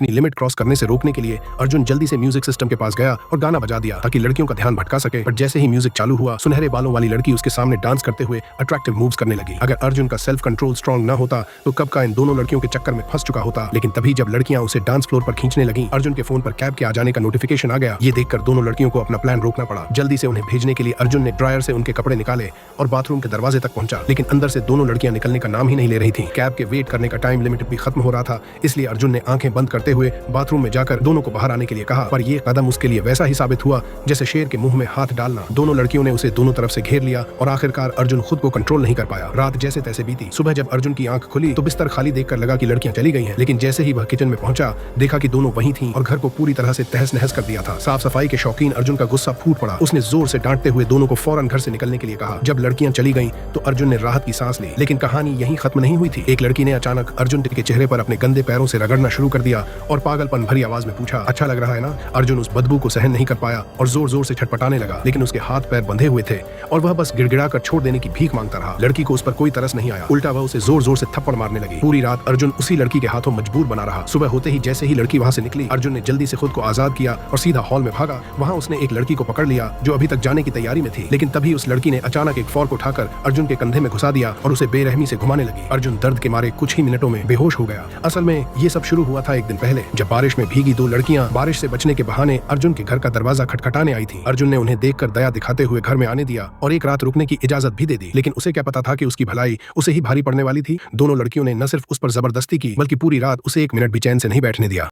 अपनी limit cross करने से रोकने के लिए अर्जुन जल्दी से म्यूजिक सिस्टम के पास गया और गाना बजा दिया ताकि लड़कियों का ध्यान भटका सके। पर जैसे ही म्यूजिक चालू हुआ, सुनहरे बालों वाली लड़की उसके सामने डांस करते हुए अट्रैक्टिव मूव्स करने लगी। अगर अर्जुन का सेल्फ कंट्रोल स्ट्रांग न होता तो कब का इन दोनों लड़कियों के चक्कर में फंस चुका होता। लेकिन तभी जब लड़कियां उसे डांस फ्लोर पर खींचने लगी, अर्जुन के फोन पर कैब के आ जाने का नोटिफिकेशन आ गया। ये देखकर दोनों लड़कियों को अपना प्लान रोकना पड़ा। जल्दी से उन्हें भेजने के लिए अर्जुन ने ड्रायर से उनके कपड़े निकाले और बाथरूम के दरवाजे तक पहुंचा, लेकिन अंदर से दोनों लड़कियां निकलने का नाम ही नहीं ले रही थी। कैब के वेट करने का टाइम लिमिट भी खत्म हो रहा था, इसलिए अर्जुन ने आंखें बंद करते हुए बाथरूम में जाकर दोनों को बाहर आने के लिए कहा। पर यह कदम उसके लिए वैसा ही साबित हुआ जैसे शेर के मुंह में हाथ डालना। दोनों लड़कियों ने उसे दोनों तरफ से घेर लिया और आखिरकार अर्जुन खुद को कंट्रोल नहीं कर पाया। रात जैसे तैसे बीती। सुबह जब अर्जुन की आंख खुली तो बिस्तर खाली देखकर लगा कि लड़कियां चली गई हैं, लेकिन जैसे ही वह किचन में पहुंचा, देखा कि दोनों वहीं थीं और घर को पूरी तरह से तहस नहस कर दिया था। साफ सफाई के शौकीन अर्जुन का गुस्सा फूट पड़ा। उसने जोर से डांटते हुए दोनों को फौरन घर से निकलने के लिए कहा। जब लड़कियां चली गईं तो अर्जुन ने राहत की सांस ली, लेकिन कहानी यहीं खत्म नहीं हुई थी। एक लड़की ने अचानक अर्जुन के चेहरे पर अपने गंदे पैरों से रगड़ना शुरू कर दिया और पागलपन भरी आवाज में पूछा, अच्छा लग रहा है ना? अर्जुन उस बदबू को सहन नहीं कर पाया और जोर जोर से छटपटाने लगा, लेकिन उसके हाथ पैर बंधे हुए थे और वह बस गिड़गिड़ा कर छोड़ देने की भीख मांगता रहा। लड़की को उस पर कोई तरस नहीं आया, उल्टा वह उसे जोर जोर से थप्पड़ मारने लगी। पूरी रात अर्जुन उसी लड़की के हाथों मजबूर बना रहा। सुबह होते ही जैसे ही लड़की वहां से निकली, अर्जुन ने जल्दी से खुद को आजाद किया और सीधा हॉल में भागा। वहां उसने एक लड़की को पकड़ लिया जो अभी तक जाने की तैयारी में थी, लेकिन तभी उस लड़की ने अचानक एक फॉर्क उठाकर अर्जुन के कंधे में घुसा दिया और उसे बेरहमी से घुमाने लगी। अर्जुन दर्द के मारे कुछ ही मिनटों में बेहोश हो गया। असल में ये सब शुरू हुआ था एक दिन पहले, जब बारिश में भीगी दो लड़कियां बारिश से बचने के बहाने अर्जुन के घर का दरवाजा खटखटाने आई थी। अर्जुन ने उन्हें देखकर दया दिखाते हुए घर में आने दिया और एक रात रुकने की इजाजत भी दे दी, लेकिन उसे क्या पता था कि उसकी भलाई उसे ही भारी पड़ने वाली थी। दोनों लड़कियों ने न सिर्फ उस पर जबरदस्ती की, बल्कि पूरी रात उसे एक मिनट भी चैन से नहीं बैठने दिया।